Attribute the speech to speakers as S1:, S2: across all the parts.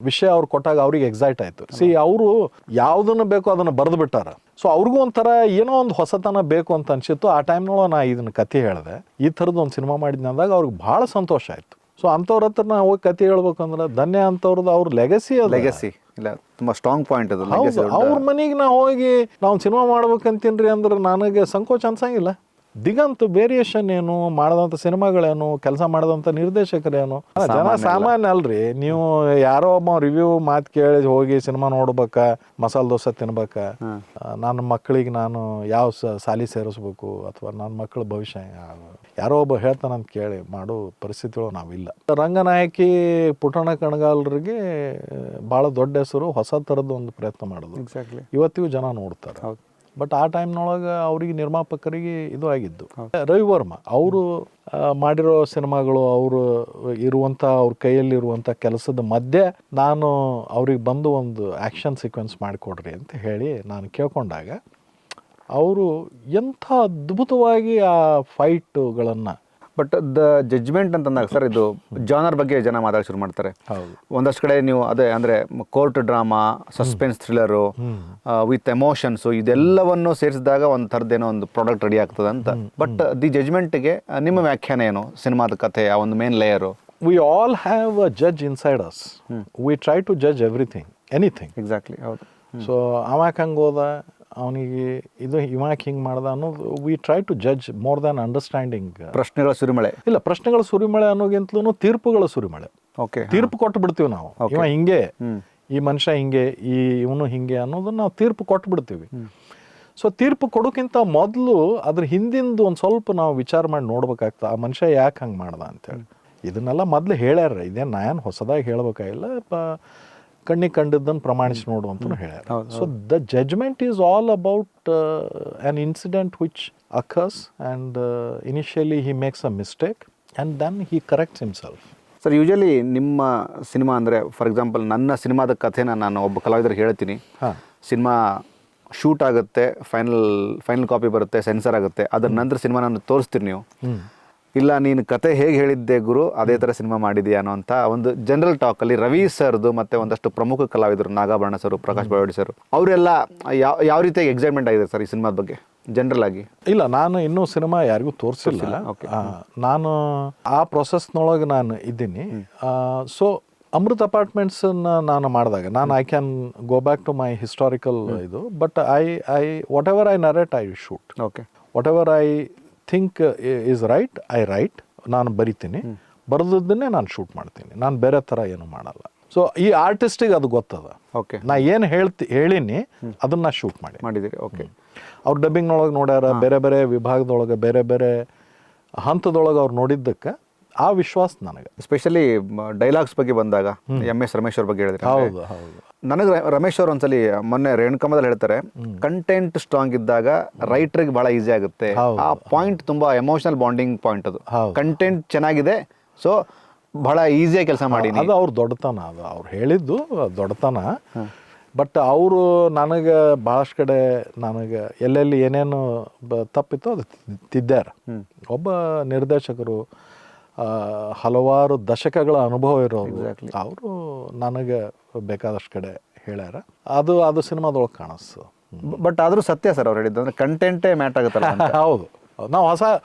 S1: ವಿಷಯ ಅವ್ರು ಕೊಟ್ಟಾಗ ಅವ್ರಿಗೆ ಎಕ್ಸೈಟ್ ಆಯ್ತು. ಅವರು ಯಾವುದನ್ನು ಬೇಕೋ ಅದನ್ನು ಬರೆದು ಬಿಟ್ಟಾರ. ಸೊ ಅವ್ರಿಗೂ ಒಂಥರ ಏನೋ ಒಂದು ಹೊಸತನ ಬೇಕು ಅಂತ ಅನ್ಸಿತ್ತು. ಆ ಟೈಮ್ನೊಳಗೆ ನಾ ಇದನ್ನ ಕತೆ ಹೇಳಿದೆ, ಈ ಥರದ್ದು ಒಂದು ಸಿನಿಮಾ ಮಾಡಿದ್ನಿ ಅಂದಾಗ ಅವ್ರಿಗೆ ಭಾಳ ಸಂತೋಷ ಆಯ್ತು. ಸೊ ಅಂಥವ್ರ ಹತ್ರ ನಾ ಹೋಗಿ ಕತೆ ಹೇಳ್ಬೇಕಂದ್ರೆ ಧನ್ಯ ಅಂತವ್ರದ್ದು ಅವ್ರ ಲೆಗಸಿ
S2: ಇಲ್ಲ ತುಂಬಾ ಸ್ಟ್ರಾಂಗ್ ಪಾಯಿಂಟ್ ಅದು.
S1: ಅವ್ರ ಮನೆಗೆ ನಾ ಹೋಗಿ ನಾವು ಸಿನಿಮಾ ಮಾಡ್ಬೇಕಂತೀನ್ರಿ ಅಂದ್ರೆ ನನಗೆ ಸಂಕೋಚ ಅನ್ಸಂಗಿಲ್ಲ. ದಿಗಂತ್ ವೇರಿಯೇಷನ್ ಏನು, ಮಾಡಿದಂಥ ಸಿನಿಮಾಗಳೇನು, ಕೆಲಸ ಮಾಡಿದಂಥ ನಿರ್ದೇಶಕರೇನು, ಜನ ಸಾಮಾನ್ಯ ಅಲ್ರಿ. ನೀವು ಯಾರೋ ಒಬ್ಬ ರಿವ್ಯೂ ಮಾತು ಕೇಳಿ ಹೋಗಿ ಸಿನಿಮಾ ನೋಡ್ಬೇಕಾ, ಮಸಾಲೆ ದೋಸೆ ತಿನ್ಬೇಕಾ, ನನ್ನ ಮಕ್ಕಳಿಗೆ ನಾನು ಯಾವ ಸಾಲಿ ಸೇರಿಸ್ಬೇಕು ಅಥವಾ ನನ್ನ ಮಕ್ಕಳ ಭವಿಷ್ಯ ಯಾರೋ ಒಬ್ಬ ಹೇಳ್ತಾನಂತ ಕೇಳಿ ಮಾಡೋ ಪರಿಸ್ಥಿತಿಗಳು ನಾವಿಲ್ಲ. ರಂಗನಾಯಕಿ ಪುಟ್ಟಣ್ಣ ಕಣಗಾಲರಿಗೆ ಭಾಳ ದೊಡ್ಡ ಹೆಸರು, ಹೊಸ ಥರದ್ದು ಒಂದು ಪ್ರಯತ್ನ ಮಾಡೋದು. ಇವತ್ತಿಗೂ ಜನ ನೋಡ್ತಾರೆ. ಬಟ್ ಆ ಟೈಮ್ನೊಳಗೆ ಅವ್ರಿಗೆ ನಿರ್ಮಾಪಕರಿಗೆ ಇದು ಆಗಿದ್ದು. ರವಿ ವರ್ಮ ಅವರು ಮಾಡಿರೋ ಸಿನಿಮಾಗಳು, ಅವರು ಇರುವಂಥ ಅವ್ರ ಕೈಯಲ್ಲಿರುವಂಥ ಕೆಲಸದ ಮಧ್ಯೆ ನಾನು ಅವ್ರಿಗೆ ಬಂದು ಒಂದು ಆ್ಯಕ್ಷನ್ ಸೀಕ್ವೆನ್ಸ್ ಮಾಡಿಕೊಡ್ರಿ ಅಂತ ಹೇಳಿ ನಾನು ಕೇಳ್ಕೊಂಡಾಗ ಅವರು ಎಂಥ ಅದ್ಭುತವಾಗಿ ಆ ಫೈಟ್ಗಳನ್ನು.
S2: ಬಟ್ ದ ಜಡ್ಜ್ಮೆಂಟ್ ಅಂತಂದಾಗ ಸರ್, ಇದು ಜಾನರ್ ಬಗ್ಗೆ ಜನ ಮಾತಾಡಿ ಶುರು ಮಾಡ್ತಾರೆ. ಒಂದಷ್ಟು ಕಡೆ ನೀವು ಅದೇ ಅಂದರೆ court drama, suspense thriller with emotions, ಇದೆಲ್ಲವನ್ನು ಸೇರಿಸಿದಾಗ ಒಂದು ಥರದ್ದೇನೋ ಒಂದು ಪ್ರಾಡಕ್ಟ್ ರೆಡಿ ಆಗ್ತದೆ ಅಂತ. ಬಟ್ ದಿ ಜಡ್ಜ್ಮೆಂಟ್ಗೆ ನಿಮ್ಮ ವ್ಯಾಖ್ಯಾನ ಏನು? ಸಿನಿಮಾದ ಕಥೆ, ಆ ಒಂದು main layer.
S1: We all have a judge inside us. We try to judge everything, anything.
S2: Exactly, ಹೌದು.
S1: ಸೊ ಅವಾಕ್ ಹಂಗೆ ಹೋದ, ಅವನಿಗೆ ಇದು ಇವಾಕ್ ಹಿಂಗೆ ಮಾಡ್ದ ಅನ್ನೋದು we try to judge more than understanding.
S2: ಪ್ರಶ್ನೆಗಳ ಸುರಿಮಳೆ
S1: ಇಲ್ಲ, ಪ್ರಶ್ನೆಗಳ ಸುರಿಮಳೆ ಅನ್ನೋಗಿಂತಲೂ ತೀರ್ಪುಗಳ ಸುರಿಮಳೆ.
S2: ಓಕೆ,
S1: ತೀರ್ಪು ಕೊಟ್ಟು ಬಿಡ್ತೀವಿ ನಾವು. ಇವ ಹಿಂಗೆ, ಈ ಮನುಷ್ಯ ಹಿಂಗೆ, ಇವನು ಹಿಂಗೆ ಅನ್ನೋದನ್ನ ನಾವು ತೀರ್ಪು ಕೊಟ್ಟು ಬಿಡ್ತೀವಿ. ಸೊ ತೀರ್ಪು ಕೊಡೋಕ್ಕಿಂತ ಮೊದಲು ಅದ್ರ ಹಿಂದಿಂದು ಒಂದು ಸ್ವಲ್ಪ ನಾವು ವಿಚಾರ ಮಾಡಿ ನೋಡ್ಬೇಕಾಗ್ತದೆ, ಆ ಮನುಷ್ಯ ಯಾಕೆ ಹಂಗೆ ಮಾಡ್ದ ಅಂತೇಳಿ. ಇದನ್ನೆಲ್ಲ ಮೊದಲು ಹೇಳ್ಯಾರ, ಇದೇನು ನಾನು ಹೊಸದಾಗಿ ಹೇಳ್ಬೇಕಾಗಿಲ್ಲ. ಕಣ್ಣಿಗೆ ಕಂಡಿದ್ದನ್ನು ಪ್ರಮಾಣಿಸಿ ನೋಡು ಅಂತ ಹೇಳ್ಯಾರ. So the judgment is all about an incident which occurs and initially he makes a mistake and then he corrects himself.
S2: Sir, usually ನಿಮ್ಮ ಸಿನಿಮಾ ಅಂದರೆ, ಫಾರ್ ಎಕ್ಸಾಂಪಲ್ ನನ್ನ ಸಿನಿಮಾದ ಕಥೆನ ನಾನು ಒಬ್ಬ ಕಲಾವಿದರಿಗೆ ಹೇಳ್ತೀನಿ, ಸಿನಿಮಾ ಶೂಟ್ ಆಗುತ್ತೆ, ಫೈನಲ್ ಕಾಪಿ ಬರುತ್ತೆ, ಸೆನ್ಸರ್ ಆಗುತ್ತೆ, ಅದರ ನಂತರ ಸಿನಿಮಾ ನಾನು ತೋರಿಸ್ತೀನಿ. ನೀವು ಇಲ್ಲ, ನೀನು ಕತೆ ಹೇಗೆ ಹೇಳಿದ್ದೆ ಗುರು, ಅದೇ ಥರ ಸಿನಿಮಾ ಮಾಡಿದೆಯಾ ಅನ್ನೋ ಅಂತ ಒಂದು ಜನರಲ್ ಟಾಕಲ್ಲಿ ರವಿ ಸರ್ದು ಮತ್ತು ಒಂದಷ್ಟು ಪ್ರಮುಖ ಕಲಾವಿದರು, ನಾಗಾಭರಣ ಸರ್, ಪ್ರಕಾಶ್ ಬಾವಡಿ ಸರ್, ಅವರೆಲ್ಲ ಯಾವ ರೀತಿಯಾಗಿ ಎಕ್ಸೈಟ್ಮೆಂಟ್ ಆಗಿದೆ ಸರ್ ಈ ಸಿನಿಮಾದ ಬಗ್ಗೆ ಜನರಲ್ ಆಗಿ?
S1: ಇಲ್ಲ, ನಾನು ಇನ್ನೂ ಸಿನಿಮಾ ಯಾರಿಗೂ ತೋರಿಸಿಲ್ಲ. ನಾನು ಆ ಪ್ರೊಸೆಸ್ನೊಳಗೆ ನಾನು ಇದ್ದೀನಿ. ಸೊ ಅಮೃತ್ ಅಪಾರ್ಟ್ಮೆಂಟ್ಸನ್ನು ನಾನು ಮಾಡಿದಾಗ I can go back to my historical ಇದು. But I whatever I narrate I shoot.
S2: Okay,
S1: whatever I think is right I write. ನಾನು ಬರಿತೀನಿ, ಬರೆದನ್ನೇ ನಾನು ಶೂಟ್ ಮಾಡ್ತೀನಿ. ನಾನು ಬೇರೆ ಥರ ಏನು ಮಾಡಲ್ಲ. ಸೊ ಈ ಆರ್ಟಿಸ್ಟಿಗೆ ಅದು ಗೊತ್ತದ.
S2: ಓಕೆ,
S1: ನಾ ಏನು ಹೇಳೀನಿ ಅದನ್ನು ಶೂಟ್
S2: ಮಾಡಿದ್ದೀರಿ. ಓಕೆ,
S1: ಅವ್ರು ಡಬ್ಬಿಂಗ್ನೊಳಗೆ ನೋಡ್ಯಾರ, ಬೇರೆ ಬೇರೆ ವಿಭಾಗದೊಳಗೆ, ಬೇರೆ ಬೇರೆ ಹಂತದೊಳಗೆ ಅವ್ರು ನೋಡಿದ್ದಕ್ಕೆ ಆ ವಿಶ್ವಾಸ ನನಗೆ.
S2: ಎಸ್ಪೆಷಲಿ ಡೈಲಾಗ್ಸ್ ಬಗ್ಗೆ ಬಂದಾಗ MS ರಮೇಶ್ ಅವ್ರ ಬಗ್ಗೆ ಹೇಳಿದ್ರೆ,
S1: ಹೌದು ಹೌದು,
S2: ನನಗೆ ರಮೇಶ್ ಅವ್ರು ಒಂದ್ಸಲಿ ಮೊನ್ನೆ ರೇಣುಕಮ್ಮದಲ್ಲಿ ಹೇಳ್ತಾರೆ, ಕಂಟೆಂಟ್ ಸ್ಟ್ರಾಂಗ್ ಇದ್ದಾಗ ರೈಟರ್ಗೆ ಬಹಳ ಈಸಿ ಆಗುತ್ತೆ. ಆ ಪಾಯಿಂಟ್ ತುಂಬಾ ಎಮೋಷನಲ್ ಬಾಂಡಿಂಗ್ ಪಾಯಿಂಟ್ ಅದು. ಕಂಟೆಂಟ್ ಚೆನ್ನಾಗಿದೆ, ಸೊ ಬಹಳ ಈಸಿಯಾಗಿ ಕೆಲಸ ಮಾಡಿ.
S1: ಅದು ಅವ್ರ ದೊಡ್ಡತನ, ಅದು ಅವ್ರು ಹೇಳಿದ್ದು ದೊಡ್ಡತನ. ಬಟ್ ಅವರು ನನಗೆ ಭಾಳಷ್ಟು ಕಡೆ ನನಗೆ ಎಲ್ಲೆಲ್ಲಿ ಏನೇನು ತಪ್ಪಿತ್ತು ಅದು ತಿದ್ದ್ಯಾರ. ಒಬ್ಬ ನಿರ್ದೇಶಕರು ಹಲವಾರು ದಶಕಗಳ ಅನುಭವ ಇರೋರು, ಅವರು ನನಗೆ ಬೇಕಾದಷ್ಟು ಕಡೆ ಹೇಳ್ಯಾರ. ಅದು ಸಿನಿಮಾದೊಳಗೆ ಕಾಣಿಸ್ತು.
S2: ಬಟ್ ಆದರೂ ಸತ್ಯ ಸರ್ ಅವ್ರು ಹೇಳಿದ್ದು, ಅಂದರೆ ಕಂಟೆಂಟೇ ಮ್ಯಾಟ್ ಆಗುತ್ತಲ್ಲ.
S1: ಹೌದು, ನಾವು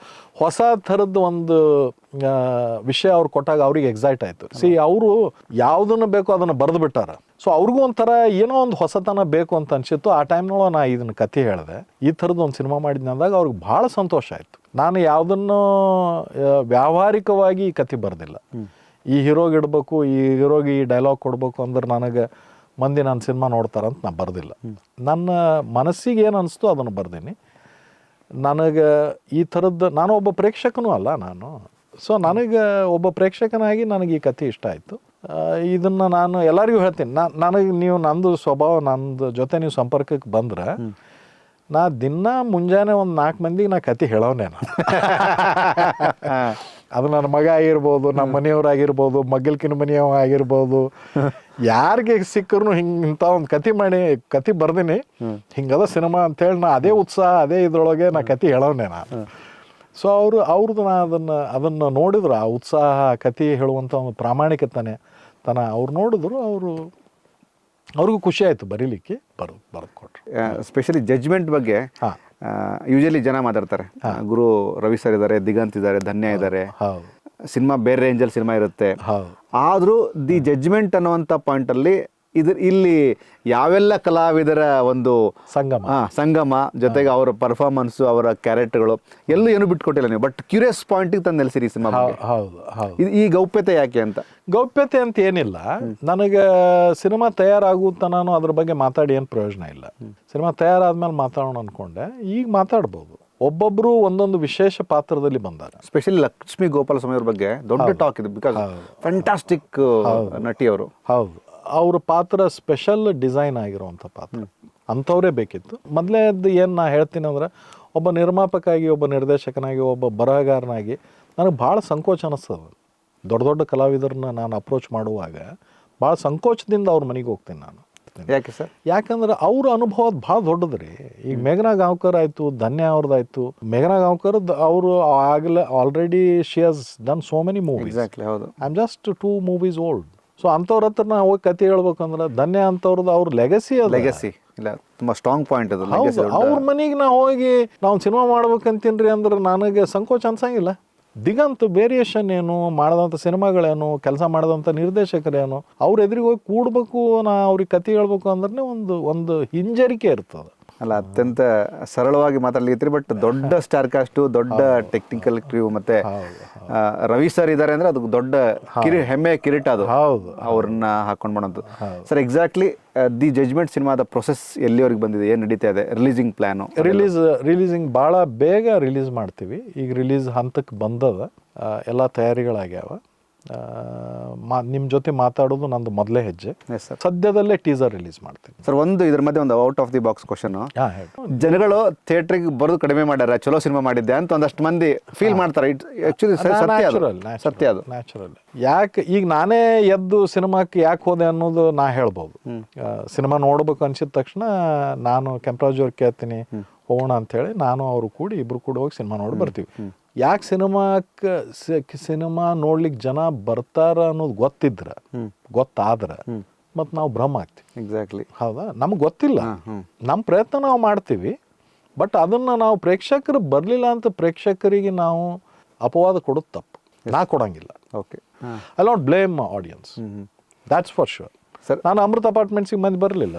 S1: ಹೊಸ ಥರದ್ದು ಒಂದು ವಿಷಯ ಅವ್ರು ಕೊಟ್ಟಾಗ ಅವ್ರಿಗೆ ಎಕ್ಸೈಟ್ ಆಯಿತು. ಅವರು ಯಾವುದನ್ನು ಬೇಕೋ ಅದನ್ನು ಬರೆದು ಬಿಟ್ಟಾರ. ಸೊ ಅವ್ರಿಗೂ ಒಂಥರ ಏನೋ ಒಂದು ಹೊಸತನ ಬೇಕು ಅಂತ ಅನ್ಸಿತ್ತು. ಆ ಟೈಮ್ನೊಳಗೆ ನಾ ಇದನ್ನು ಕತೆ ಹೇಳಿದೆ, ಈ ಥರದ್ದು ಒಂದು ಸಿನಿಮಾ ಮಾಡಿದ್ನಿ ಅಂದಾಗ ಅವ್ರಿಗೆ ಭಾಳ ಸಂತೋಷ ಆಯಿತು. ನಾನು ಯಾವುದನ್ನು ವ್ಯಾವಹಾರಿಕವಾಗಿ ಈ ಕತೆ ಬರೆದಿಲ್ಲ. ಈ ಹೀರೋಗೆ ಇಡಬೇಕು, ಈ ಹೀರೋಗೆ ಈ ಡೈಲಾಗ್ ಕೊಡಬೇಕು ಅಂದ್ರೆ ನನಗೆ ಮಂದಿ ನನ್ನ ಸಿನಿಮಾ ನೋಡ್ತಾರಂತ ನಾನು ಬರೆದಿಲ್ಲ. ನನ್ನ ಮನಸ್ಸಿಗೆ ಏನು ಅನಿಸ್ತು ಅದನ್ನು ಬರ್ದೀನಿ. ನನಗೆ ಈ ಥರದ್ದು, ನಾನು ಒಬ್ಬ ಪ್ರೇಕ್ಷಕನೂ ಅಲ್ಲ ನಾನು. ಸೊ ನನಗೆ ಒಬ್ಬ ಪ್ರೇಕ್ಷಕನಾಗಿ ನನಗೆ ಈ ಕತೆ ಇಷ್ಟ ಆಯಿತು. ಇದನ್ನು ನಾನು ಎಲ್ಲರಿಗೂ ಹೇಳ್ತೀನಿ. ನನಗೆ ನೀವು ನಂದು ಸ್ವಭಾವ, ನಂದು ಜೊತೆ ನೀವು ಸಂಪರ್ಕಕ್ಕೆ ಬಂದ್ರೆ ನಾ ದಿನ ಮುಂಜಾನೆ ಒಂದು 4 ಮಂದಿಗೆ ನಾ ಕತೆ ಹೇಳೋನೇ. ಅದು ನನ್ನ ಮಗ ಆಗಿರ್ಬೋದು, ನಮ್ಮ ಮನೆಯವ್ರಾಗಿರ್ಬೋದು, ಮಗ್ಗಲ್ಕಿನ ಮನೆಯವ ಆಗಿರ್ಬೋದು, ಯಾರಿಗೆ ಸಿಕ್ಕರು ಇಂಥ ಒಂದು ಕತೆ ಬರ್ದೀನಿ, ಹಿಂಗದ ಸಿನಿಮಾ ಅಂತೇಳಿ ನಾ ಅದೇ ಉತ್ಸಾಹ, ಅದೇ ಇದ್ರೊಳಗೆ ನಾ ಕತೆ ಹೇಳೋನೇ ನಾನು. ಸೊ ಅವ್ರದ್ದು ನಾ ಅದನ್ನು ನೋಡಿದ್ರು, ಆ ಉತ್ಸಾಹ, ಕತೆ ಹೇಳುವಂಥ ಒಂದು ಪ್ರಾಮಾಣಿಕತೆ ಅವ್ರು ನೋಡಿದ್ರು, ಅವ್ರಿಗೂ ಖುಷಿ ಆಯಿತು ಬರೀಲಿಕ್ಕೆ, ಬರೆದು ಕೊಟ್ರು.
S2: ಸ್ಪೆಷಲಿ ಜಡ್ಜ್ಮೆಂಟ್ ಬಗ್ಗೆ ಯೂಶಲಿ ಜನ ಮಾತಾಡ್ತಾರೆ. ಗುರು ರವಿ ಸರ್ ಇದ್ದಾರೆ, ದಿಗಂತ್ ಇದ್ದಾರೆ, ಧನ್ಯ ಇದ್ದಾರೆ,
S1: ಹೌದು,
S2: ಸಿನಿಮಾ ಬೇರೆ ರೇಂಜಲ್ಲಿ ಸಿನಿಮಾ ಇರುತ್ತೆ.
S1: ಹೌದು.
S2: ಆದರೂ ದಿ ಜಡ್ಜ್ಮೆಂಟ್ ಅನ್ನುವಂಥ ಪಾಯಿಂಟಲ್ಲಿ ಇಲ್ಲಿ ಯಾವೆಲ್ಲ ಕಲಾವಿದರ ಒಂದು ಸಂಗಮ ಜೊತೆಗೆ ಅವರ ಪರ್ಫಾರ್ಮೆನ್ಸು, ಅವರ ಕ್ಯಾರೆಕ್ಟರ್ಗಳು ಎಲ್ಲೂ ಏನು ಬಿಟ್ಕೊಟ್ಟಿಲ್ಲ ನೀವು. ಬಟ್ ಕ್ಯೂರಿಯಸ್ ಪಾಯಿಂಟಿಗೆ ತಂದು ನೆಲೆಸಿರಿ ಸಿನಿಮಾ.
S1: ಹೌದು.
S2: ಈ ಗೌಪ್ಯತೆ ಯಾಕೆ ಅಂತ?
S1: ಗೌಪ್ಯತೆ ಅಂತ ಏನಿಲ್ಲ, ನನಗೆ ಸಿನಿಮಾ ತಯಾರಾಗುತ್ತಾ ನಾನು ಅದ್ರ ಬಗ್ಗೆ ಮಾತಾಡಿ ಏನು ಪ್ರಯೋಜನ ಇಲ್ಲ. ಸಿನಿಮಾ ತಯಾರಾದ್ಮೇಲೆ ಮಾತಾಡೋಣ ಅನ್ಕೊಂಡೆ, ಈಗ ಮಾತಾಡ್ಬೋದು. ಒಬ್ಬೊಬ್ರು ಒಂದೊಂದು ವಿಶೇಷ ಪಾತ್ರದಲ್ಲಿ ಬಂದಾರೆ.
S2: ಸ್ಪೆಷಲಿ ಲಕ್ಷ್ಮೀ ಗೋಪಾಲ ಸ್ವಾಮಿ ಅವ್ರ ಬಗ್ಗೆ ದೊಡ್ಡ ಟಾಕ್ ಇದೆ, ಬಿಕಾಸ್ ಫ್ಯಾಂಟಾಸ್ಟಿಕ್ ನಟಿ ಅವರು.
S1: ಹೌದು, ಅವ್ರ ಪಾತ್ರ ಸ್ಪೆಷಲ್ ಡಿಸೈನ್ ಆಗಿರುವಂಥ ಪಾತ್ರ, ಅಂಥವರೇ ಬೇಕಿತ್ತು. ಮೊದಲೇದು ಏನು ನಾ ಹೇಳ್ತೀನಿ ಅಂದ್ರೆ, ಒಬ್ಬ ನಿರ್ಮಾಪಕಾಗಿ, ಒಬ್ಬ ನಿರ್ದೇಶಕನಾಗಿ, ಒಬ್ಬ ಬರಹಗಾರನಾಗಿ ನನಗೆ ಭಾಳ ಸಂಕೋಚ ಅನ್ನಿಸ್ತದೆ. ದೊಡ್ಡ ದೊಡ್ಡ ಕಲಾವಿದರನ್ನ ನಾನು ಅಪ್ರೋಚ್ ಮಾಡುವಾಗ ಭಾಳ ಸಂಕೋಚದಿಂದ ಅವ್ರ ಮನೆಗೆ ಹೋಗ್ತೀನಿ ನಾನು.
S2: ಯಾಕೆ ಸರ್?
S1: ಯಾಕಂದ್ರೆ ಅವ್ರ ಅನುಭವ ಭಾಳ ದೊಡ್ಡದು ರೀ. ಈಗ ಮೇಘನಾ ಗಾಂವ್ಕರ್ ಆಯಿತು, ಧನ್ಯ ಅವ್ರದ್ದಾಯ್ತು. ಮೇಘನಾ ಗಾಂವ್ಕರ್ ಅವರು already she has done so many movies.
S2: ಹೌದು,
S1: I am just 2 movies old. So ಅಂಥವ್ರ ಹತ್ರ ನಾ ಹೋಗಿ ಕತೆ ಹೇಳ್ಬೇಕಂದ್ರೆ ಧನ್ಯ ಅಂಥವ್ರದ್ದು ಅವ್ರ ಲೆಗಸಿ
S2: ಇಲ್ಲ, ತುಂಬ ಸ್ಟ್ರಾಂಗ್ ಪಾಯಿಂಟ್ ಅದು.
S1: ಅವ್ರ ಮನೆಗೆ ನಾ ಹೋಗಿ ನಾವು ಸಿನಿಮಾ ಮಾಡ್ಬೇಕಂತೀನ್ರಿ ಅಂದ್ರೆ ನನಗೆ ಸಂಕೋಚ ಅನ್ಸಂಗಿಲ್ಲ. ದಿಗಂತ್ ವೇರಿಯೇಷನ್ ಏನು, ಮಾಡಿದಂಥ ಸಿನಿಮಾಗಳೇನು, ಕೆಲಸ ಮಾಡಿದಂಥ ನಿರ್ದೇಶಕರೇನು, ಅವ್ರ ಎದುರಿಗೆ ಹೋಗಿ ಕೂಡ್ಬೇಕು, ನಾ ಅವ್ರಿಗೆ ಕತೆ ಹೇಳ್ಬೇಕು ಅಂದ್ರೆ ಒಂದು ಹಿಂಜರಿಕೆ ಇರ್ತದೆ.
S2: ಅಲ್ಲ, ಅತ್ಯಂತ ಸರಳವಾಗಿ ಮಾತಾಡ್ಲಿಕ್ಕೆ, ಬಟ್ ದೊಡ್ಡ ಸ್ಟಾರ್ ಕಾಸ್ಟು, ದೊಡ್ಡ ಟೆಕ್ನಿಕಲ್ ಕ್ರೀವ್, ಮತ್ತೆ ರವಿ ಸರ್ ಇದ್ದಾರೆ ಅಂದ್ರೆ ಅದು ದೊಡ್ಡ ಹೆಮ್ಮೆ ಕಿರೀಟ ಅದು.
S1: ಹೌದು,
S2: ಅವ್ರನ್ನ ಹಾಕೊಂಡು ಮಾಡೋದು. ಸರ್, ಎಕ್ಸಾಕ್ಟ್ಲಿ ದಿ ಜಡ್ಜ್ಮೆಂಟ್ ಸಿನಿಮಾದ ಪ್ರೊಸೆಸ್ ಎಲ್ಲಿವರೆಗೆ ಬಂದಿದೆ, ಏನು ನಡೀತಾ ಇದೆ, ರಿಲೀಸಿಂಗ್ ಪ್ಲಾನು?
S1: ರಿಲೀಸಿಂಗ್ ಭಾಳ ಬೇಗ ರಿಲೀಸ್ ಮಾಡ್ತೀವಿ. ಈಗ ರಿಲೀಸ್ ಹಂತಕ್ಕೆ ಬಂದದ, ಎಲ್ಲ ತಯಾರಿಗಳಾಗ್ಯಾವ. ನಿಮ್ಮ ಜೊತೆ ಮಾತಾಡೋದು ನಂದು ಮೊದಲೇ ಹೆಜ್ಜೆ. ಸದ್ಯದಲ್ಲೇ ಟೀಸರ್ ರಿಲೀಸ್ ಮಾಡ್ತೀನಿ.
S2: ಸರ್, ಇದ್ರ ಮಧ್ಯೆ ಒಂದು out of the box question. ಜನಗಳು ಥಿಯೇಟ್ರಿಗೆ ಬರೋದು ಕಡಿಮೆ ಮಾಡ್ಯಾರ, ಚಲೋ ಸಿನಿಮಾ ಮಾಡಿದ್ದೆ ಅಂತ ಒಂದಷ್ಟು ಮಂದಿ ಫೀಲ್ ಮಾಡ್ತಾರೆ. ಆಕ್ಚುಲಿ ಸತ್ಯ ಅದು,
S1: ನ್ಯಾಚುರಲ್. ಯಾಕೆ ಈಗ ನಾನೇ ಎದ್ದು ಸಿನಿಮಾಕ್ಕೆ ಯಾಕೆ ಹೋದೆ ಅನ್ನೋದು ನಾ ಹೇಳ್ಬೋದು. ಸಿನಿಮಾ ನೋಡ್ಬೇಕು ಅನ್ಸಿದ ತಕ್ಷಣ ನಾನು ಕೆಂಪರಾಜ್ ಅವ್ರು ಕೇಳ್ತೀನಿ, ಹೋಗೋಣ ಅಂಥೇಳಿ ನಾನು ಅವರು ಇಬ್ರು ಕೂಡ ಹೋಗಿ ಸಿನಿಮಾ ನೋಡಿ ಬರ್ತೀವಿ. ಯಾಕೆ ಸಿನಿಮಾ ನೋಡ್ಲಿಕ್ಕೆ ಜನ ಬರ್ತಾರ ಅನ್ನೋದು ಗೊತ್ತಾದ್ರೆ ಮತ್ತು ನಾವು ಭ್ರಮ ಆಗ್ತೀವಿ.
S2: ಎಕ್ಸಾಕ್ಟ್ಲಿ,
S1: ಹೌದಾ? ನಮ್ಗೆ ಗೊತ್ತಿಲ್ಲ, ನಮ್ಮ ಪ್ರಯತ್ನ ನಾವು ಮಾಡ್ತೀವಿ. ಬಟ್ ಅದನ್ನು ನಾವು ಪ್ರೇಕ್ಷಕರು ಬರಲಿಲ್ಲ ಅಂತ ಪ್ರೇಕ್ಷಕರಿಗೆ ನಾವು ಅಪವಾದ ಕೊಡೋದು ತಪ್ಪು. ನಾ ಕೊಡೋಂಗಿಲ್ಲ.
S2: Okay,
S1: I not blame audience, that's for sure.
S2: Sir,
S1: ನಾನು ಅಮೃತ ಅಪಾರ್ಟ್ಮೆಂಟ್ಸಿಗೆ ಮಂದಿ ಬರಲಿಲ್ಲ.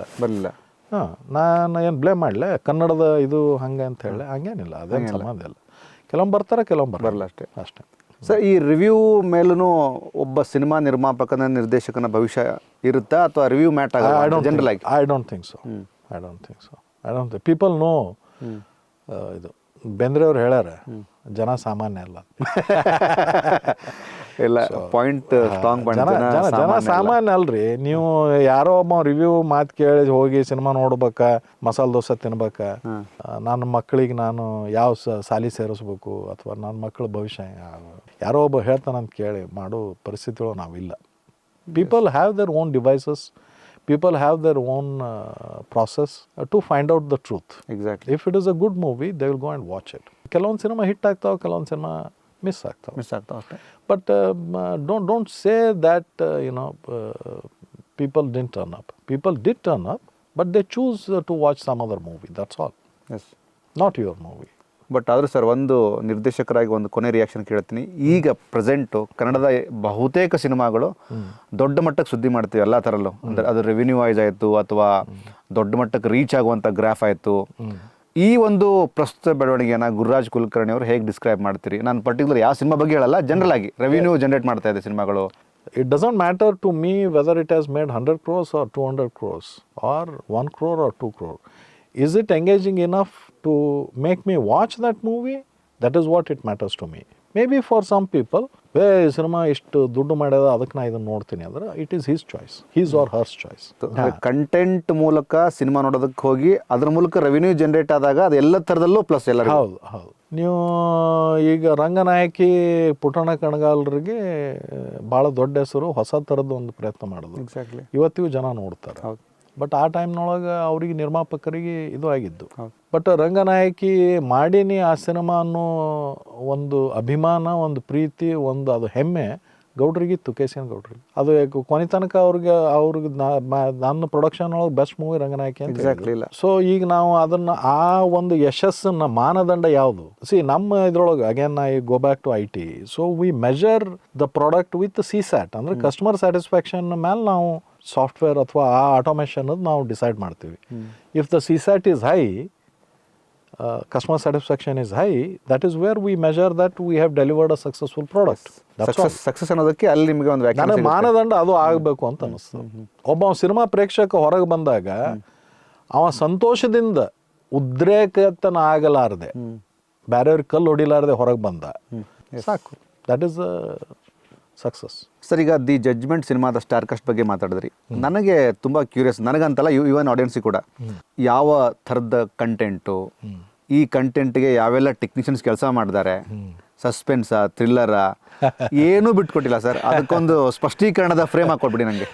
S1: ನಾನು ಏನು ಬ್ಲೇಮ್ ಮಾಡಲೆ, ಕನ್ನಡದ ಇದು ಹಂಗೆ ಅಂತ ಹೇಳಿ ಹಂಗೇನಿಲ್ಲ, ಅದೇನು ಸಂಬಂಧ ಇಲ್ಲ. ಕೆಲವೊಮ್ಮೆ ಬರ್ತಾರೆ, ಕೆಲವೊಮ್ಮೆ ಬರಲ್ಲ, ಅಷ್ಟೇ.
S2: ಸರ್, ಈ ರಿವ್ಯೂ ಮೇಲೂ ಒಬ್ಬ ಸಿನಿಮಾ ನಿರ್ಮಾಪಕನ, ನಿರ್ದೇಶಕನ ಭವಿಷ್ಯ ಇರುತ್ತಾ, ಅಥವಾ ರಿವ್ಯೂ ಮ್ಯಾಟ್ ಆಗ ಜನರಲ್ ಆಗಿ?
S1: I don't think so. People know. ಇದು ಬೇಂದ್ರೆ ಅವ್ರು ಹೇಳ್ಯಾರ, ಜನ ಸಾಮಾನ್ಯ ಅಲ್ಲ.
S2: ಇಲ್ಲ, ಪಾಯಿಂಟ್ ಸ್ಟ್ರಾಂಗ್ ಪಾಯಿಂಟ್.
S1: ಜನ ಸಾಮಾನ್ಯ ಅಲ್ರಿ. ನೀವು ಯಾರೋ ಒಬ್ಬ ರಿವ್ಯೂ ಮಾತು ಕೇಳಿ ಹೋಗಿ ಸಿನಿಮಾ ನೋಡ್ಬೇಕಾ, ಮಸಾಲೆ ದೋಸೆ ತಿನ್ಬೇಕಾ, ನನ್ನ ಮಕ್ಕಳಿಗೆ ನಾನು ಯಾವ ಸಾಲಿ ಸೇರಿಸ್ಬೇಕು, ಅಥವಾ ನನ್ನ ಮಕ್ಕಳ ಭವಿಷ್ಯ ಯಾರೋ ಒಬ್ಬ ಹೇಳ್ತಾನಂತ ಕೇಳಿ ಮಾಡೋ ಪರಿಸ್ಥಿತಿಗಳು ನಾವಿಲ್ಲ. People have their own devices, people have their own process to find out the truth.
S2: Exactly.
S1: If it is a good movie, they will go and watch it. ಕೆಲವೊಂದು ಸಿನಿಮಾ ಹಿಟ್ ಆಗ್ತಾವೆ, ಕೆಲವೊಂದು ಸಿನಿಮಾ ಮಿಸ್ ಆಗ್ತಾವೆ. But don't say that people didn't turn up. People did turn up, but they choose to watch some other movie. That's all.
S2: Yes.
S1: Not your movie.
S2: But ಆದರೂ sir, ಒಂದು ನಿರ್ದೇಶಕರಾಗಿ ಒಂದು ಕೊನೆ reaction ಕೇಳ್ತೀನಿ. ಈಗ present ಕನ್ನಡದ ಬಹುತೇಕ ಸಿನಿಮಾಗಳು ದೊಡ್ಡ ಮಟ್ಟಕ್ಕೆ ಸುದ್ದಿ ಮಾಡ್ತೀವಿ ಎಲ್ಲ ಥರಲ್ಲೂ. ಅಂದರೆ ಅದು ರೆವಿನ್ಯೂ ವೈಸ್ ಆಯಿತು, ಅಥವಾ ದೊಡ್ಡ ಮಟ್ಟಕ್ಕೆ ರೀಚ್ ಆಗುವಂಥ ಗ್ರಾಫ್ ಆಯಿತು. ಈ ಒಂದು ಪ್ರಸ್ತುತ ಬೆಳವಣಿಗೆನ ಗುರುರಾಜ್ ಕುಲಕರ್ಣಿ ಅವರು ಹೇಗೆ ಡಿಸ್ಕ್ರೈಬ್ ಮಾಡ್ತೀರಿ? ನಾನು ಪರ್ಟಿಕ್ಯುಲರ್ ಯಾವ ಸಿನಿಮಾ ಬಗ್ಗೆ ಹೇಳಲ್ಲ, ಜನರಲ್ ಆಗಿ ರೆವಿನ್ಯೂ ಜನರೇಟ್ ಮಾಡ್ತಾ ಇದೆ ಸಿನಿಮಾಗಳು.
S1: It doesn't matter to me whether it has made 100 crores or 200 crores or 1 crore or 2 crore. Is it engaging enough to make me watch that movie? That is what it matters to me. Maybe for some people, cinema ಇಷ್ಟು ದುಡ್ಡು ಮಾಡ್ಯದ ಅದಕ್ಕೆ ನಾ ಇದನ್ನು ನೋಡ್ತೀನಿ ಅಂದ್ರೆ it is his choice, his R hours choice.
S2: Content ಮೂಲಕ cinema ನೋಡೋದಕ್ಕೆ ಹೋಗಿ ಅದ್ರ ಮೂಲಕ ರೆವಿನ್ಯೂ ಜನರೇಟ್ ಆದಾಗ ಅದು ಎಲ್ಲ ಥರದಲ್ಲೂ ಪ್ಲಸ್ ಎಲ್ಲ.
S1: ಹೌದು. ನೀವು ಈಗ ರಂಗನಾಯಕಿ ಪುಟ್ಟಣ ಕಣಗಾಲರಿಗೆ ಭಾಳ ದೊಡ್ಡ ಹೆಸರು, ಹೊಸ ಥರದ್ದು ಒಂದು ಪ್ರಯತ್ನ ಮಾಡೋದು.
S2: ಎಕ್ಸಾಕ್ಟ್ಲಿ.
S1: ಇವತ್ತಿಗೂ ಜನ ನೋಡ್ತಾರೆ. ಬಟ್ ಆ ಟೈಮ್ನೊಳಗೆ ಅವ್ರಿಗೆ ನಿರ್ಮಾಪಕರಿಗೆ ಇದು ಆಗಿದ್ದು. ಬಟ್ ರಂಗನಾಯಕಿ ಮಾಡೀನಿ ಆ ಸಿನಿಮಾ ಅನ್ನೋ ಒಂದು ಅಭಿಮಾನ, ಒಂದು ಪ್ರೀತಿ, ಒಂದು ಅದು ಹೆಮ್ಮೆ ಗೌಡ್ರಿಗಿತ್ತು KCN ಗೌಡ್ರಿಗೆ. ಅದು ಕೊನೆ ತನಕ ಅವ್ರಿಗೆ ನನ್ನ ಪ್ರೊಡಕ್ಷನ್ ಒಳಗೆ ಬೆಸ್ಟ್ ಮೂವಿ ರಂಗನಾಯಕಿ ಅಂತ
S2: ಎಕ್ಸಾಕ್ಟ್ಲಿ ಇಲ್ಲ.
S1: ಸೊ ಈಗ ನಾವು ಅದನ್ನು ಆ ಒಂದು ಯಶಸ್ಸನ್ನ ಮಾನದಂಡ ಯಾವುದು? ನಮ್ಮ ಇದ್ರೊಳಗೆ again I go back to IT. So we measure the product with CSAT ಅಂದರೆ ಕಸ್ಟಮರ್ ಸ್ಯಾಟಿಸ್ಫ್ಯಾಕ್ಷನ್ ಮೇಲೆ ನಾವು ಸಾಫ್ಟ್ವೇರ್ ಅಥವಾ ಆ ಆಟೋಮೇಷನ್ ನಾವು ಡಿಸೈಡ್ ಮಾಡ್ತೀವಿ. If the CSAT is high, customer satisfaction is high, that is where we measure that we have delivered a successful product.
S2: Success ಅನ್ನೋದಕ್ಕೆ ಅಲ್ಲಿ ನಿಮಗೆ ಒಂದು ವ್ಯಾಖ್ಯಾನ
S1: ನನಗೆ ಮಾನದಂಡ ಅದು ಆಗಬೇಕು ಅಂತ ಅನಿಸ್ತು. ಒಬ್ಬ ಸಿನಿಮಾ ಪ್ರೇಕ್ಷಕ ಹೊರಗೆ ಬಂದಾಗ ಅವ ಸಂತೋಷದಿಂದ ಉದ್ರೇಕತನ ಆಗಲಾರದೆ, ಬೇರೆಯವ್ರಿಗೆ ಕಲ್ಲು ಹೊಡಿಲಾರದೆ ಹೊರಗೆ ಬಂದ ಸಾಕು. That is success.
S2: ಸರ್, ಈಗ ದಿ ಜಡ್ಜ್ಮೆಂಟ್ ಸಿನಿಮಾದ ಸ್ಟಾರ್ ಕಾಸ್ಟ್ ಬಗ್ಗೆ ಮಾತಾಡಿದ್ರಿ. ನನಗೆ ತುಂಬ ಕ್ಯೂರಿಯಸ್, ನನಗಂತಲ್ಲ ಇವನ್ ಆಡಿಯನ್ಸಿಗೆ ಕೂಡ, ಯಾವ ಥರದ ಕಂಟೆಂಟು, ಈ ಕಂಟೆಂಟ್ಗೆ ಯಾವೆಲ್ಲ ಟೆಕ್ನಿಷಿಯನ್ಸ್ ಕೆಲಸ ಮಾಡಿದ್ದಾರೆ, ಸಸ್ಪೆನ್ಸಾ, ಥ್ರಿಲ್ಲರಾ, ಏನೂ ಬಿಟ್ಕೊಟ್ಟಿಲ್ಲ ಸರ್. ಅದಕ್ಕೊಂದು ಸ್ಪಷ್ಟೀಕರಣದ ಫ್ರೇಮ್ ಹಾಕೊಟ್ಬಿಡಿ ನನಗೆ.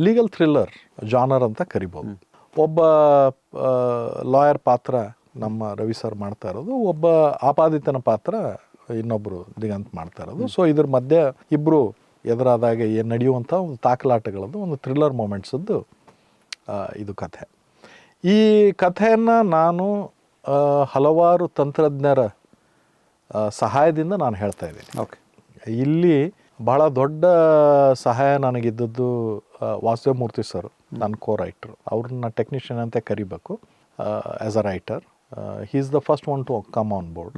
S1: ಲೀಗಲ್ ಥ್ರಿಲ್ಲರ್ ಜಾನರ್ ಅಂತ ಕರಿಬೋದು. ಒಬ್ಬ ಲಾಯರ್ ಪಾತ್ರ ನಮ್ಮ ರವಿ ಸರ್ ಮಾಡ್ತಾ ಇರೋದು, ಒಬ್ಬ ಆಪಾದಿತನ ಪಾತ್ರ ಇನ್ನೊಬ್ಬರು ದಿಗಂತ್ ಮಾಡ್ತಾ ಇರೋದು. ಸೊ ಇದ್ರ ಮಧ್ಯೆ ಇಬ್ಬರು ಎದುರಾದಾಗ ಏನು ನಡೆಯುವಂಥ ಒಂದು ತಾಕಲಾಟಗಳದ್ದು ಒಂದು ಥ್ರಿಲ್ಲರ್ ಮೂಮೆಂಟ್ಸದ್ದು ಇದು ಕಥೆ. ಈ ಕಥೆಯನ್ನು ನಾನು ಹಲವಾರು ತಂತ್ರಜ್ಞರ ಸಹಾಯದಿಂದ ನಾನು ಹೇಳ್ತಾ ಇದ್ದೀನಿ.
S2: ಓಕೆ.
S1: ಇಲ್ಲಿ ಬಹಳ ದೊಡ್ಡ ಸಹಾಯ ನನಗಿದ್ದದ್ದು ವಾಸುದೇವ್ ಮೂರ್ತಿ ಸರ್, ನನ್ನ ರೈಟ್ರು. ಅವ್ರನ್ನ ಟೆಕ್ನಿಷಿಯನ್ ಅಂತ ಕರಿಬೇಕು as a writer. He is the first one to come on board.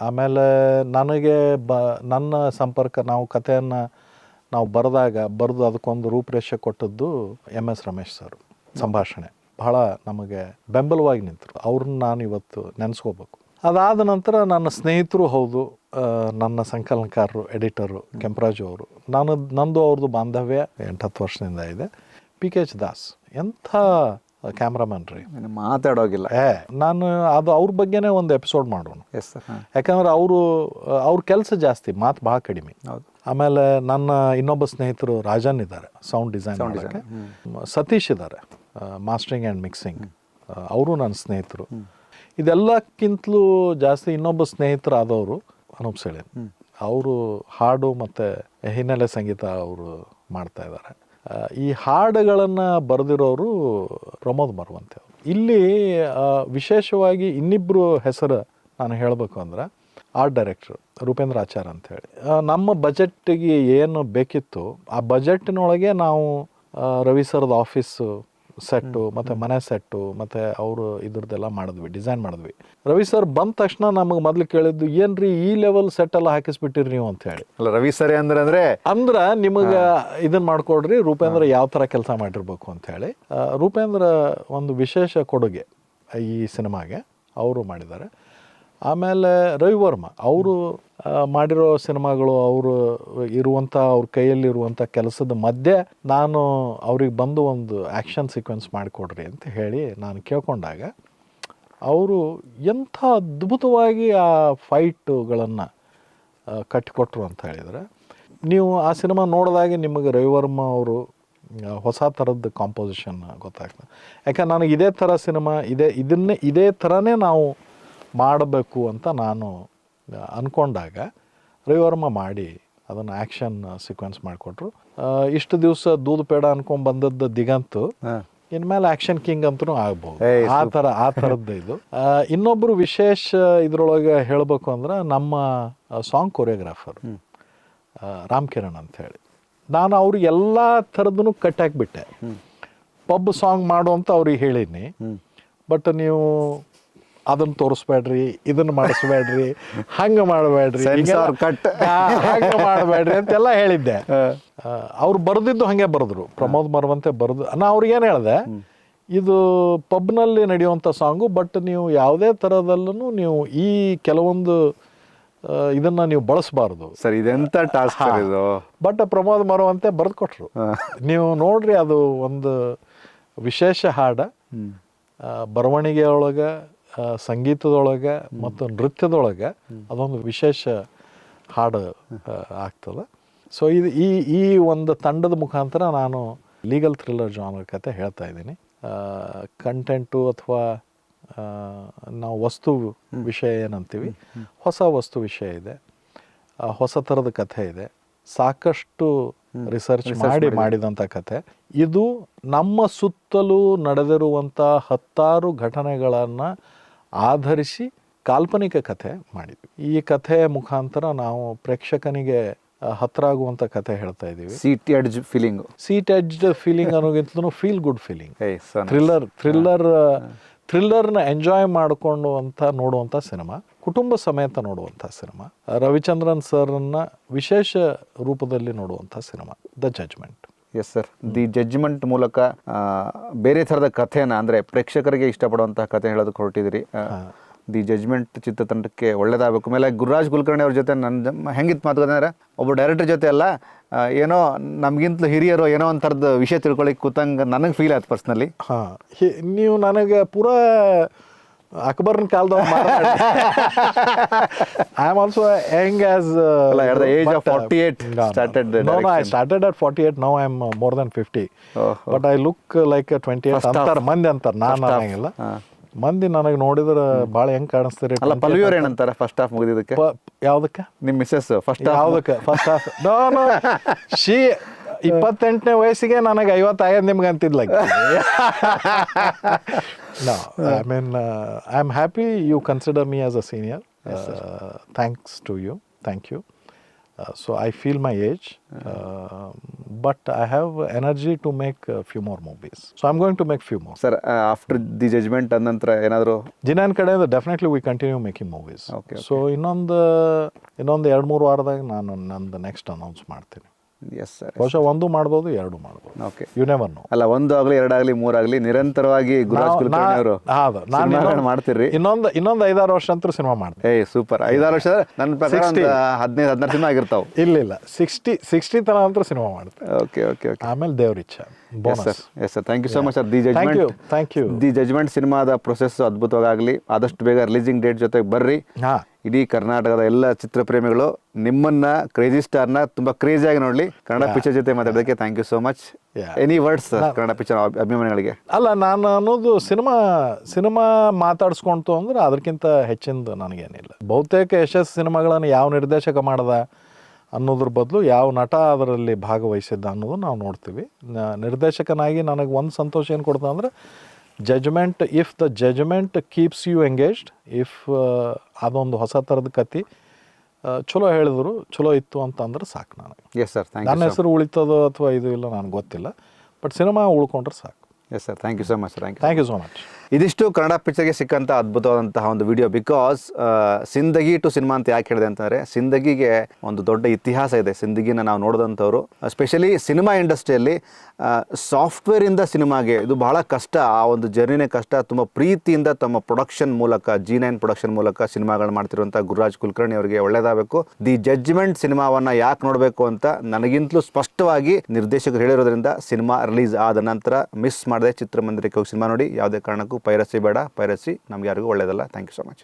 S1: ಆಮೇಲೆ ನನಗೆ ನನ್ನ ಸಂಪರ್ಕ, ನಾವು ಕಥೆಯನ್ನು ನಾವು ಬರೆದು ಅದಕ್ಕೊಂದು ರೂಪರೇಷೆ ಕೊಟ್ಟದ್ದು MS ರಮೇಶ್ ಸರ್. ಸಂಭಾಷಣೆ ಬಹಳ ನಮಗೆ ಬೆಂಬಲವಾಗಿ ನಿಂತರು. ಅವ್ರನ್ನ ನಾನು ಇವತ್ತು ನೆನೆಸ್ಕೋಬೇಕು. ಅದಾದ ನಂತರ ನನ್ನ ಸ್ನೇಹಿತರು ಹೌದು, ನನ್ನ ಸಂಕಲನಕಾರರು, ಎಡಿಟರು ಕೆಂಪರಾಜು ಅವರು. ನಂದು ಅವ್ರದ್ದು ಬಾಂಧವ್ಯ 8-10 ವರ್ಷದಿಂದ ಇದೆ. PKH ದಾಸ್ ಎಂಥ ಕ್ಯಾಮ್ರಾಮನ್ ರೀ,
S2: ಮಾತಾಡೋಗಿಲ್ಲ.
S1: ನಾನು ಅದು ಅವ್ರ ಬಗ್ಗೆನೇ ಒಂದು ಎಪಿಸೋಡ್ ಮಾಡೋಣ.
S2: Yes sir.
S1: ಯಾಕಂದ್ರೆ ಅವ್ರ ಕೆಲಸ ಜಾಸ್ತಿ, ಮಾತು ಭಾಳ ಕಡಿಮೆ. ಆಮೇಲೆ ನನ್ನ ಇನ್ನೊಬ್ಬ ಸ್ನೇಹಿತರು ರಾಜನ್ ಇದ್ದಾರೆ, ಸೌಂಡ್ ಡಿಸೈನ್ ಮಾಡೋಕ್ಕೆ. ಸತೀಶ್ ಇದ್ದಾರೆ, ಮಾಸ್ಟರಿಂಗ್ ಆ್ಯಂಡ್ ಮಿಕ್ಸಿಂಗ್. ಅವರು ನನ್ನ ಸ್ನೇಹಿತರು. ಇದೆಲ್ಲಕ್ಕಿಂತಲೂ ಜಾಸ್ತಿ ಇನ್ನೊಬ್ಬ ಸ್ನೇಹಿತರು ಆದವರು ಅನೂಪ್ ಸೆಳೇನ್. ಅವರು ಹಾಡು ಮತ್ತು ಹಿನ್ನೆಲೆ ಸಂಗೀತ ಅವರು ಮಾಡ್ತಾ ಇದ್ದಾರೆ. ಈ ಹಾಡುಗಳನ್ನು ಬರೆದಿರೋರು ಪ್ರಮೋದ್ ಮರವಂತೆ ಅವರು. ಇಲ್ಲಿ ವಿಶೇಷವಾಗಿ ಇನ್ನಿಬ್ಬರು ಹೆಸರು ನಾನು ಹೇಳಬೇಕು ಅಂದ್ರೆ, ಆರ್ಟ್ ಡೈರೆಕ್ಟ್ರು ರೂಪೇಂದ್ರ ಆಚಾರ್ ಅಂಥೇಳಿ. ನಮ್ಮ ಬಜೆಟ್ಗೆ ಏನು ಬೇಕಿತ್ತು ಆ ಬಜೆಟ್ನೊಳಗೆ ನಾವು ರವಿ ಸರ್ದ ಆಫೀಸು ಸೆಟ್ಟು ಮತ್ತು ಮನೆ ಸೆಟ್ಟು ಮತ್ತು ಅವರು ಇದ್ರದ್ದೆಲ್ಲ ಮಾಡಿದ್ವಿ, ಡಿಸೈನ್ ಮಾಡಿದ್ವಿ. ರವಿ ಸರ್ ಬಂದ ತಕ್ಷಣ ನಮಗೆ ಮೊದಲು ಕೇಳಿದ್ದು, ಏನ್ರಿ ಈ ಲೆವೆಲ್ ಸೆಟ್ ಎಲ್ಲ ಹಾಕಿಸ್ಬಿಟ್ಟಿರಿ ನೀವು ಅಂತ ಹೇಳಿ.
S2: ಅಲ್ಲ, ರವಿ ಸರ್ ಅಂದ್ರೆ
S1: ನಿಮಗೆ ಇದನ್ನ ಮಾಡ್ಕೊಡ್ರಿ, ರೂಪೇಂದ್ರ ಯಾವ ಥರ ಕೆಲಸ ಮಾಡಿರ್ಬೇಕು ಅಂತ ಹೇಳಿ. ರೂಪೇಂದ್ರ ಒಂದು ವಿಶೇಷ ಕೊಡುಗೆ ಈ ಸಿನಿಮಾಗೆ ಅವರು ಮಾಡಿದ್ದಾರೆ. ಆಮೇಲೆ ರವಿವರ್ಮ ಅವರು ಮಾಡಿರೋ ಸಿನಿಮಾಗಳು, ಅವರು ಇರುವಂಥ ಅವ್ರ ಕೈಯಲ್ಲಿರುವಂಥ ಕೆಲಸದ ಮಧ್ಯೆ ನಾನು ಅವ್ರಿಗೆ ಬಂದು ಒಂದು ಆ್ಯಕ್ಷನ್ ಸೀಕ್ವೆನ್ಸ್ ಮಾಡಿಕೊಡ್ರಿ ಅಂತ ಹೇಳಿ ನಾನು ಕೇಳ್ಕೊಂಡಾಗ ಅವರು ಎಂಥ ಅದ್ಭುತವಾಗಿ ಆ ಫೈಟುಗಳನ್ನು ಕಟ್ಟಿಕೊಟ್ರು ಅಂತ ಹೇಳಿದರೆ, ನೀವು ಆ ಸಿನಿಮಾ ನೋಡಿದಾಗೆ ನಿಮಗೆ ರವಿವರ್ಮ ಅವರು ಹೊಸ ಥರದ್ದು ಕಾಂಪೋಸಿಷನ್ ಗೊತ್ತಾಗ್ತದೆ. ಯಾಕಂದ್ರೆ ನನಗೆ ಇದೇ ಥರ ಸಿನಿಮಾ ಇದೇ ಥರನೇ ನಾವು ಮಾಡಬೇಕು ಅಂತ ನಾನು ಅಂದ್ಕೊಂಡಾಗ ರವಿವರ್ಮ ಮಾಡಿ ಅದನ್ನು ಆ್ಯಕ್ಷನ್ ಸೀಕ್ವೆನ್ಸ್ ಮಾಡಿಕೊಟ್ರು. ಇಷ್ಟು ದಿವಸ ದೂದ್ ಪೇಡ ಅನ್ಕೊಂಡು ಬಂದದ್ದು ದಿಗಂತು ಇನ್ಮೇಲೆ ಆ್ಯಕ್ಷನ್ ಕಿಂಗ್ ಅಂತೂ ಆಗ್ಬೋದು. ಆ ಥರದ್ದು ಇದು. ಇನ್ನೊಬ್ಬರು ವಿಶೇಷ ಇದ್ರೊಳಗೆ ಹೇಳಬೇಕು ಅಂದ್ರೆ, ನಮ್ಮ ಸಾಂಗ್ ಕೊರಿಯೋಗ್ರಾಫರ್ ರಾಮ್ ಕಿರಣ್ ಅಂಥೇಳಿ. ನಾನು ಅವ್ರಿಗೆ ಎಲ್ಲ ಥರದ್ದು ಕಟ್ಟಾಕ್ಬಿಟ್ಟೆ. ಪಬ್ ಸಾಂಗ್ ಮಾಡು ಅಂತ ಅವ್ರಿಗೆ ಹೇಳೀನಿ, ಬಟ್ ನೀವು ಅದನ್ನು ತೋರಿಸ್ಬೇಡ್ರಿ, ಇದನ್ನು ಮಾಡಿಸ್ಬೇಡ್ರಿ, ಹಂಗೆ ಮಾಡಬೇಡ್ರಿ, ಹಂಗೆ ಮಾಡಬೇಡ್ರಿ ಅಂತೆಲ್ಲ ಹೇಳಿದ್ದೆ. ಅವ್ರು ಬರೆದಿದ್ದು ಹಾಗೆ ಬರೆದ್ರು, ಪ್ರಮೋದ್ ಮರವಂತೆ ಬರೆದು. ನಾ ಅವ್ರಿಗೇನು ಹೇಳಿದೆ, ಇದು ಪಬ್ನಲ್ಲಿ ನಡೆಯುವಂಥ ಸಾಂಗು, ಬಟ್ ನೀವು ಯಾವುದೇ ಥರದಲ್ಲೂ ನೀವು ಈ ಕೆಲವೊಂದು ಇದನ್ನು ನೀವು ಬಳಸಬಾರ್ದು
S2: ಸರ್. ಇದೆಂಥ ಟಾಸ್ಕ್ ಇದು.
S1: ಬಟ್ ಪ್ರಮೋದ್ ಮರವಂತೆ ಬರೆದು ಕೊಟ್ರು. ನೀವು ನೋಡ್ರಿ, ಅದು ಒಂದು ವಿಶೇಷ ಹಾಡ. ಬರವಣಿಗೆ ಒಳಗೆ, ಸಂಗೀತದೊಳಗೆ ಮತ್ತು ನೃತ್ಯದೊಳಗೆ ಅದೊಂದು ವಿಶೇಷ ಹಾಡು ಆಗ್ತದೆ. ಸೊ ಇದು ಈ ಒಂದು ತಂಡದ ಮುಖಾಂತರ ನಾನು ಲೀಗಲ್ ಥ್ರಿಲ್ಲರ್ ಜಾನರ್ ಕತೆ ಹೇಳ್ತಾ ಇದ್ದೀನಿ. ಕಂಟೆಂಟು ಅಥವಾ ನಾವು ವಸ್ತು ವಿಷಯ ಏನಂತೀವಿ, ಹೊಸ ವಸ್ತು ವಿಷಯ ಇದೆ, ಹೊಸ ಥರದ ಕಥೆ ಇದೆ. ಸಾಕಷ್ಟು ರಿಸರ್ಚ್ ಮಾಡಿದಂಥ ಕತೆ. ಇದು ನಮ್ಮ ಸುತ್ತಲೂ ನಡೆದಿರುವಂಥ 10 ಘಟನೆಗಳನ್ನು ಆಧರಿಸಿ ಕಾಲ್ಪನಿಕ ಕಥೆ ಮಾಡಿದ್ವಿ. ಈ ಕಥೆಯ ಮುಖಾಂತರ ನಾವು ಪ್ರೇಕ್ಷಕನಿಗೆ ಹತ್ರ ಆಗುವಂಥ ಕಥೆ ಹೇಳ್ತಾ ಇದ್ದೀವಿ.
S2: ಸೀಟ್ ಎಡ್ಜ್ಡ್
S1: ಫೀಲಿಂಗ್ ಅನ್ನೋಗಿಂತಲೂ ಫೀಲ್ ಗುಡ್ ಫೀಲಿಂಗ್, ಥ್ರಿಲ್ಲರ್ನ ಎಂಜಾಯ್ ಮಾಡಿಕೊಂಡು ಅಂತ ನೋಡುವಂಥ ಸಿನಿಮಾ, ಕುಟುಂಬ ಸಮೇತ ನೋಡುವಂಥ ಸಿನಿಮಾ, ರವಿಚಂದ್ರನ್ ಸರ್ನ ವಿಶೇಷ ರೂಪದಲ್ಲಿ ನೋಡುವಂಥ cinema the judgment.
S2: Yes sir, the judgment ಮೂಲಕ ಬೇರೆ ಥರದ ಕಥೆನ ಅಂದರೆ ಪ್ರೇಕ್ಷಕರಿಗೆ ಇಷ್ಟಪಡುವಂತಹ ಕಥೆ ಹೇಳೋದಕ್ಕೆ ಹೊರಟಿದ್ದೀರಿ. The judgment ಚಿತ್ರತಂಡಕ್ಕೆ ಒಳ್ಳೇದಾಗಬೇಕು. ಮೇಲೆ ಗುರುರಾಜ್ ಕುಲಕರ್ಣಿ ಅವ್ರ ಜೊತೆ ನನ್ನ ಹೆಂಗಿತ್ತು ಮಾತುಕತೆ ಅಂದರೆ, ಒಬ್ಬ ಡೈರೆಕ್ಟರ್ ಜೊತೆ ಅಲ್ಲ, ಏನೋ ನಮಗಿಂತಲೂ ಹಿರಿಯರು ಏನೋ ಒಂದು ಥರದ ವಿಷಯ ತಿಳ್ಕೊಳ್ಳಿಕ್ಕೆ ಕೂತಂಗೆ ನನಗೆ ಫೀಲ್ ಆಯ್ತು ಪರ್ಸ್ನಲಿ.
S1: ಹಾಂ, ನೀವು ನನಗೆ ಪೂರಾ ಅಕ್ಬರ್ನ ಕಾಲದ I am also Young as
S2: at the age of 48 started the
S1: no, I started at 48. Now I'm more than 50. But I look like a 28 ಅಂತಾರೆ ಮಂದಿ ಅಂತಾರೆ. ನಾನು ಅನ್ನಂಗಿಲ್ಲ, ಮಂದಿ ನನಗೆ ನೋಡಿದ್ರೆ ಭಾಳ ಹೆಂಗೆ ಕಾಣಿಸ್ತೀರಿ.
S2: ಅಲ್ಲ, ಪಲ್ವಿಯವ್ರು ಏನಂತಾರೆ ಫಸ್ಟ್ ಹಾಫ್ ಮುಗಿದಿದ್ದಕ್ಕೆ?
S1: ಯಾವುದಕ್ಕೆ?
S2: ನಿಮ್ಮ ಮಿಸ್ಸಸ್ ಫಸ್ಟ್
S1: ಯಾವುದಕ್ಕೆ? ಫಸ್ಟ್ ಹಾಫ್ ನೋ ಶಿ 28ನೇ ವಯಸ್ಸಿಗೆ ನನಗೆ 50 ಆಗ್ಯದ ನಿಮ್ಗೆ ಅಂತಿದ್ಲ. No, I mean, I'm happy you consider me as a senior. Thanks to you. Thank you. So I feel my age, but I have energy to make a few more movies. So I'm going to make few more.
S2: Sir, after the judgment and ನಂತರ ಏನಾದರೂ
S1: ಜಿನಾನ್ ಕಡೆಯಿಂದ definitely we continue making movies.
S2: Okay.
S1: So ಇನ್ನೊಂದು 2-3 ವಾರದಾಗ ನಾನು ನಂದು next announce ಮಾಡ್ತೀನಿ.
S2: Yes sir,
S1: ಬಹುಶಃ 1 ಮಾಡ್ಬೋದು, 2 ಮಾಡ್ಬೋದು.
S2: Okay,
S1: you never know.
S2: ಅಲ್ಲ, 1 ಆಗಲಿ 2 ಆಗಲಿ 3 ಆಗಲಿ ನಿರಂತರವಾಗಿ ಗುರುರಾಜ್ ಕುಲಕರ್ಣಿ ಅವರು ನಾನು ಮಾಡ್ತಿರ್ರಿ. ಇನ್ನೊಂದು 5-6 ವರ್ಷ ಅಂತೂ ಸಿನಿಮಾ ಮಾಡ್ತೀನಿ. ಸೂಪರ್. 5-6 ವರ್ಷ ನನ್ನ ಪ್ರಕಾರ 15-16 ಸಿನಿಮಾ ಆಗಿರ್ತಾವೆ.
S1: ಇಲ್ಲ 60 ತನಕ ಅಂತೂ ಸಿನಿಮಾ ಮಾಡ್ತೀನಿ.
S2: ಓಕೆ.
S1: ಆಮೇಲೆ ದೇವ್ರ ಇಚ್ಛೆ.
S2: Yes sir, thank you so much sir. The judgment,
S1: thank you.
S2: The judgment ಸಿನಿಮಾದ ಪ್ರೊಸೆಸ್ ಅದ್ಭುತವಾಗಲಿ. ಆದಷ್ಟು ಬೇಗ ರಿಲೀಸಿಂಗ್ ಡೇಟ್ ಜೊತೆಗೆ ಬರ್ರಿ. ಇಡೀ ಕರ್ನಾಟಕದ ಎಲ್ಲ ಚಿತ್ರಪ್ರೇಮಿಗಳು ನಿಮ್ಮನ್ನ ಕ್ರೇಜಿ ಸ್ಟಾರ್ನ ತುಂಬಾ ಕ್ರೇಜಿಯಾಗಿ ನೋಡ್ಲಿ. ಕನ್ನಡ ಪಿಕ್ಚರ್ ಜೊತೆ ಮಾತಾಡೋದಕ್ಕೆ thank you so much. Any words Kannada picture ಅಭಿಮಾನಿಗಳಿಗೆ? ಅಲ್ಲ, ನಾನು ಅನ್ನೋದು ಸಿನಿಮಾ ಮಾತಾಡ್ಸ್ಕೊಂತು ಅಂದ್ರೆ ಅದಕ್ಕಿಂತ ಹೆಚ್ಚಿಂದು ನನಗೇನಿಲ್ಲ. ಬಹುತೇಕ ಯಶಸ್ಸು ಸಿನಿಮಾಗಳನ್ನು ಯಾವ ನಿರ್ದೇಶಕ ಮಾಡ್ದ ಅನ್ನೋದ್ರ ಬದಲು ಯಾವ ನಟ ಅದರಲ್ಲಿ ಭಾಗವಹಿಸಿದ್ದ ಅನ್ನೋದು ನಾವು ನೋಡ್ತೀವಿ. ನಿರ್ದೇಶಕನಾಗಿ ನನಗೆ ಒಂದು ಸಂತೋಷ ಏನು ಕೊಡ್ತಾ ಅಂದರೆ, judgment, if the judgment keeps you engaged, if ಅದೊಂದು ಹೊಸ ಥರದ ಕತೆ ಚಲೋ ಹೇಳಿದ್ರು, ಚಲೋ ಇತ್ತು ಅಂತಂದ್ರೆ ಸಾಕು ನನಗೆ. ಎಸ್ ಸರ್,
S1: ನನ್ನ ಹೆಸರು ಉಳಿತದೋ ಅಥವಾ ಇದು ಇಲ್ಲ ನನಗೆ ಗೊತ್ತಿಲ್ಲ, ಬಟ್ ಸಿನಿಮಾ ಉಳ್ಕೊಂಡ್ರೆ ಸಾಕು.
S2: Yes sir, thank you so much.
S1: Thank you so much.
S2: ಇದಿಷ್ಟು ಕನ್ನಡ ಪಿಕ್ಚರ್ಗೆ ಸಿಕ್ಕಂಥ ಅದ್ಭುತವಾದಂತಹ ಒಂದು video. Because Sindagi to cinema ಅಂತ ಯಾಕೆ ಹೇಳಿದೆ ಅಂತಂದರೆ, ಸಿಂದಗಿಗೆ ಒಂದು ದೊಡ್ಡ ಇತಿಹಾಸ ಇದೆ. ಸಿಂದಗಿನ ನಾವು ನೋಡಿದಂಥವ್ರು, ಎಸ್ಪೆಷಲಿ ಸಿನಿಮಾ ಇಂಡಸ್ಟ್ರಿಯಲ್ಲಿ ಸಾಫ್ಟ್ವೇರಿಂದ ಸಿನಿಮಾಗೆ ಇದು ಬಹಳ ಕಷ್ಟ. ಆ ಒಂದು ಜರ್ನಿನೇ ಕಷ್ಟ. ತುಂಬ ಪ್ರೀತಿಯಿಂದ ತಮ್ಮ ಪ್ರೊಡಕ್ಷನ್ ಮೂಲಕ, G9 ಪ್ರೊಡಕ್ಷನ್ ಮೂಲಕ ಸಿನಿಮಾಗಳು ಮಾಡ್ತಿರುವಂಥ ಗುರುರಾಜ್ ಕುಲಕರ್ಣಿ ಅವರಿಗೆ ಒಳ್ಳೆಯದಾಗಬೇಕು. ದಿ ಜಡ್ಜ್ಮೆಂಟ್ ಸಿನಿಮಾವನ್ನು ಯಾಕೆ ನೋಡಬೇಕು ಅಂತ ನನಗಿಂತಲೂ ಸ್ಪಷ್ಟವಾಗಿ ನಿರ್ದೇಶಕರು ಹೇಳಿರೋದ್ರಿಂದ ಸಿನಿಮಾ ರಿಲೀಸ್ ಆದ ನಂತರ ಮಿಸ್ ಮಾಡದೆ ಚಿತ್ರಮಂದಿರಕ್ಕೆ ಹೋಗಿ ಸಿನಿಮಾ ನೋಡಿ. ಯಾವುದೇ ಕಾರಣಕ್ಕೂ ಪೈರಸಿ ಬೇಡ. ಪೈರಸಿ ನಮ್ಗೆ ಯಾರಿಗೂ ಒಳ್ಳೆಯದಲ್ಲ. Thank you so much.